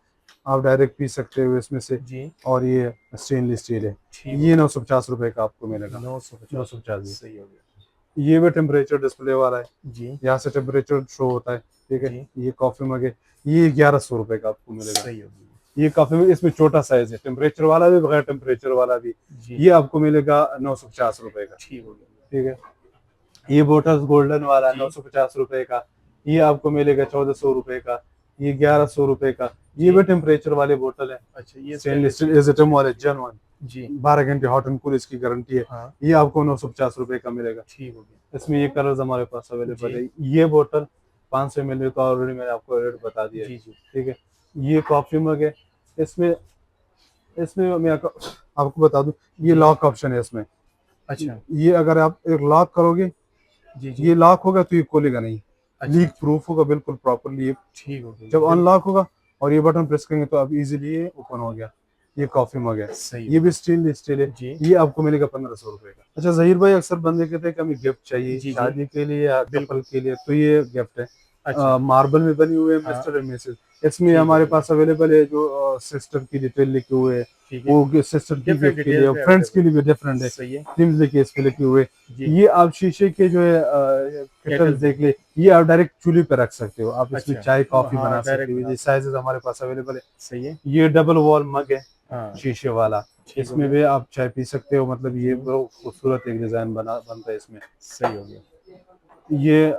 आप डायरेक्ट पी सकते हो इसमें से। जी। और ये स्टेनलेस स्टील है। ठीक हो ये गया। 950 रुपए का आपको मिलेगा। 950। 950। सही हो गया। ये भी टेम्परेचर डिस्प्ले वाला है, जी। यहाँ से टेम्परेचर शो होता है, ठीक है। जी। ये कॉफी मग है, ये 1100 रुपए का आपको मिलेगा। सही हो गया। ये कॉफी मग इसमें छोटा साइज है, टेम्परेचर वाला भी बगैर टेम्परेचर वाला भी। जी। ये आपको मिलेगा 950 रुपए का, ठीक हो गया। ठीक है। ये बोटल्स गोल्डन वाला जी। 950 रुपए का। ये आपको मिलेगा 1400 रुपए का। ये 1100 रुपए का। ये जी। भी टेम्परेचर वाले बोतल है, अच्छा ये स्टेनलेस स्टील एजटम वाले जेन्युइन। जी। 12 घंटे हॉट एंड कूल इसकी गारंटी है। हाँ। ये आपको 950 रुपए का मिलेगा। ठीक हो गया। इसमें ये कलर्स हमारे पास अवेलेबल जी। है। ये बोतल 500 ml का ऑलरेडी मैंने आपको रेट बता दिया है, जी जी। ठीक है। ये कॉफी मग है। इसमें इसमें मैं आपको बता दूं, ये जी। लॉक ऑप्शन है इसमें। अच्छा। ये अगर आप एक लॉक करोगे, जी जी। ये लॉक होगा तो ये खोलेगा नहीं, अच्छा लीक अच्छा। प्रूफ होगा बिल्कुल प्रॉपरली। ठीक हो गया। जब अनलॉक होगा और ये बटन प्रेस करेंगे तो अब इजीली ये ओपन हो गया। ये कॉफी मग है, सही ये हो भी स्टील है। जी। ये आपको मिलेगा 1500 रुपए का। अच्छा जहीर भाई, अक्सर बंदे कहते हैं कि हमें गिफ्ट चाहिए जी जी। शादी के लिए या बिल्कुल। कपल के लिए, तो ये गिफ्ट है। अच्छा। मार्बल में बनी हुई है, हाँ। Mister and Mrs. इसमें ठीक हो हमारे गया। पास अवेलेबल है जो सिस्टर की डिटेल लिखे हुए है, ठीक है। वो सिस्टर की डिफरेंट गिफ्ट के लिए, डिटेल्स में फ्रेंड्स के अवेलेबल। लिए भी डिफरेंट है, सही है। थीम्स लिखे इस पे लिखे हुए। जी। ये आप शीशे के जो है केटल केटल देख ले, ये आप डायरेक्ट चूल्हे पे रख सकते हो, आप इसमें अच्छा। चाय कॉफी हाँ बना सकते डायरेक्ट हो। बना ये सकते। साइजेस हमारे पास अवेलेबल है। सही है। ये डबल वॉल मग है, हाँ। शीशे वाला। ठीक हो इसमें गया। भी आप चाय पी सकते हो, मतलब ये हम्म। बहुत खूबसूरत एक डिजाइन बनता है इसमें। सही हो गया। ये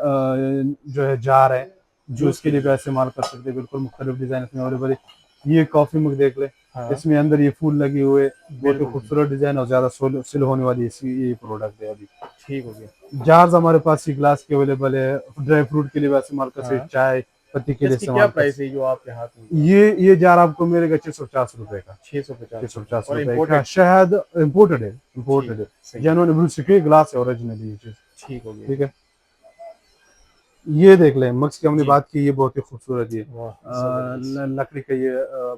जो है जार है, जूस जूस के के लिए भी लिए। इस्तेमाल कर सकते हैं, बिल्कुल मुख्तलिफ डिजाइन इसमें अवेलेबल है। ये कॉफी मग देख ले, हाँ। इसमें अंदर ये फूल लगे हुए, बहुत ही बिल्कुल। खूबसूरत डिजाइन और ज्यादा सिल होने वाली ये प्रोडक्ट है अभी। ठीक हो गया। जार्स हमारे पास ये ग्लास के अवेलेबल है, ड्राई फ्रूट के लिए भी इस्तेमाल कर सकते हैं, हाँ। चाय पत्ती के लिए इसकी क्या इस्तेमाल कर प्राइस सकते है जो आपके हाथ में? हैं। ये जार आपको मिलेगा 650 रुपए का। 650। 650 और रुपए का इम्पोर्टेड। शहद इम्पोर्टेड है, ठीक इम्पोर्टेड है। सही। जेन्युइन ब्रू सिक्योर ग्लास है ओरिजिनली ये चीज, ठीक हो गया। ठीक है। ये देख लें, मग्स की हमने जी। बात की, ये बहुत ही खूबसूरत ये वाह जबरदस्त। लकड़ी का ये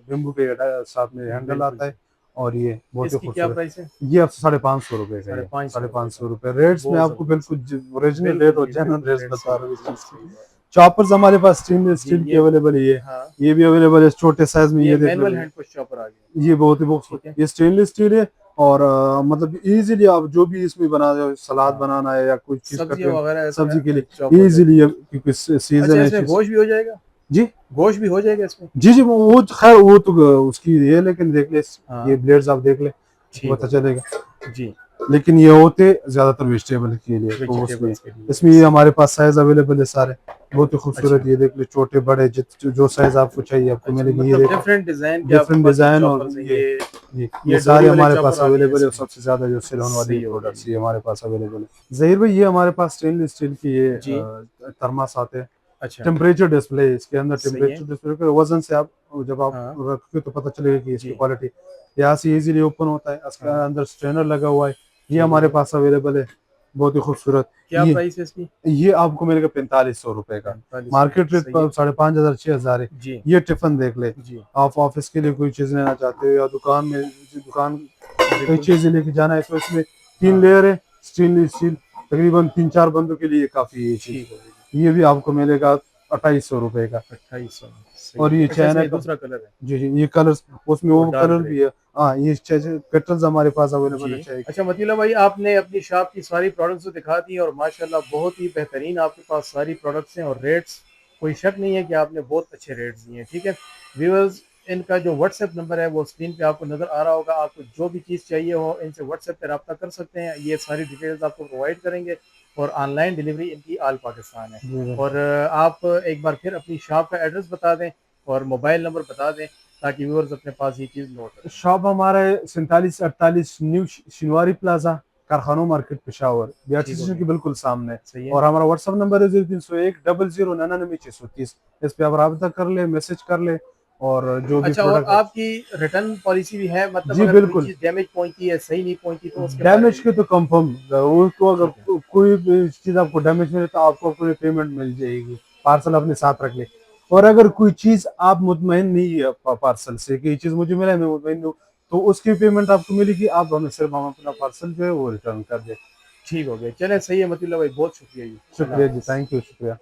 बेम्बू के साथ में हैंडल बिल्कुल आता है। जी। और ये बहुत ही इसकी क्या खूबसूरत। प्राइस है? ये आप 550 रुपए का, ये 550 550 रुपए रेट्स में बहुत आपको जबरदस्त। बिल्कुल ओरिजिनल रेट बिल्कुल और जी जेन्युइन बिल्कुल रेट्स रेट बता सही रहा हूँ इस बिल्कुल चीज सही की। बात। चॉपर्स हमारे पास स्टेनलेस जी स्टील की ये। अवेलेबल है, हाँ। ये भी अवेलेबल है छोटे साइज में। ये ये देख लो मैनुअल भैया, हैंड पुश चॉपर आ गया। ये बहुत ही ठीक है। ये स्टेनलेस स्टील है। और मतलब इजीली आप जो भी इसमें बना रहे हो, सलाद हाँ। बनाना है या कुछ चीज सब्जी कट वगैरह सब्जी के इसमें चॉप लिए हो इजीली, जाएगी। क्योंकि अच्छा सीजन है इसमें चीज। गोश्त भी हो जाएगा? जी गोश्त भी हो जाएगा इसमें? जी वो खैर वो तो उसकी ये, लेकिन देख ले ये हाँ। ब्लेड्स आप देख ले तो ठीक पता हो गया। चलेगा। जी। लेकिन ये होते ज्यादातर वेजिटेबल के लिए, तो उसमें वेजिटेबल्स के लिए। इसमें ये हमारे पास साइज अवेलेबल है सारे, बहुत ही खूबसूरत। अच्छा। ये देख ले, छोटे बड़े जो साइज आपको चाहिए आपको अच्छा मिलेगी। ये मतलब देखो डिफरेंट डिजाइन के आपके डिफरेंट पास ये डिजाइन। और चॉपर्स हैं। ये ये सारे डोरी वाले हमारे पास चॉपर आ गए हैं अवेलेबल है, और इसमें। सबसे ज्यादा जो सेल होने वाली सही हो प्रोडक्ट्स गई। ये हमारे पास अवेलेबल है। जहीर भाई, ये हमारे पास स्टेनलेस स्टील की ये जी। थर्मास आते हैं, अच्छा, टेम्परेचर डिस्प्ले है इसके अंदर, सही है। टेम्परेचर डिस्प्ले के वजन से आप जब आप हाँ, रखोगे तो पता चलेगा कि इसकी जी, क्वालिटी यहाँ से इजीली ओपन होता है। इसके हाँ, अंदर स्ट्रेनर लगा हुआ है, ये ठीक हो हमारे गया। पास अवेलेबल है, बहुत ही खूबसूरत। क्या ये प्राइस है इसकी? ये आपको मिलेगा 4500 रुपए का, 4500 मार्केट रेट सही है। पर 5500 6 हजार है। जी, ये टिफिन देख ले, जी, आप ऑफिस के लिए कोई चीज लेना चाहते हो या दुकान में, दुकान कई बिल्कुल। चीजें लेके जाना है तो इसमें तीन हाँ, लेयर है, स्टील स्टील, तकरीबन 3-4 बंदों के लिए काफी है ये चीज। ठीक हो गई। ये भी आपको मिलेगा 2800 रुपए का। 2800 सही और है। ये अच्छा, इसमें चाइना ये का, दूसरा कलर है, जी जी, ये कलर्स, उसमें वो वो डार्क कलर ग्रे। भी है। हाँ, ये पेटल्स हमारे पास अवेलेबल जी। है चाहे। अच्छा मतीला भाई, आपने अपनी शॉप की सारी प्रोडक्ट्स तो दिखा दी और माशाल्लाह बहुत ही बेहतरीन आपके पास सारी प्रोडक्ट्स हैं और रेट्स कोई शक नहीं है कि आपने बहुत अच्छे रेट्स दिए हैं, ठीक है। व्यूअर्स, इनका जो व्हाट्सएप नंबर है वो स्क्रीन पे आपको नज़र आ रहा होगा। आपको जो भी चीज़ चाहिए हो इनसे व्हाट्सएप पे रब्ता कर सकते हैं, ये सारी डिटेल्स आपको प्रोवाइड करेंगे और ऑनलाइन डिलीवरी इनकी आल पाकिस्तान है। जी और आप एक बार फिर अपनी शॉप का एड्रेस बता दें और मोबाइल नंबर बता दें ताकि व्यूअर्स अपने पास ये चीज़ नोट रखें। शॉप हमारा है 4748 न्यू शिनवारी प्लाजा, कारखानों मार्केट, पेशावर, बीआरटी ठीक हो स्टेशन के गया, बिल्कुल सामने। सही है। और हमारा व्हाट्सअप नंबर है 0301 0099 630। इस पे आप रब्ता कर ले, मैसेज कर ले, और जो भी अच्छा, और प्रोडक्ट। आपकी रिटर्न पॉलिसी भी है? मतलब जी अगर कोई बिल्कुल, चीज़ डैमेज पहुंची है, सही नहीं पहुंची तो उसके बारे डैमेज में के भी? तो कंफर्म, उसको अगर ठीक है, कोई भी चीज आपको डैमेज मिले तो आपको पूरी पेमेंट मिल जाएगी, पार्सल अपने साथ रख ले। और अगर कोई चीज आप मुतमईन नहीं है पार्सल से कि ये चीज मुझे मिला है, मैं मुतमईन हूँ, तो उसकी पेमेंट आपको मिलेगी, आप हमें सिर्फ हम अपना पार्सल जो है वो रिटर्न कर दे। ठीक हो गया। चलें, सही है मतलब भाई, बहुत शुक्रिया जी। अल्लाह शुक्रिया जी, हाफ़िज़। थैंक यू, शुक्रिया।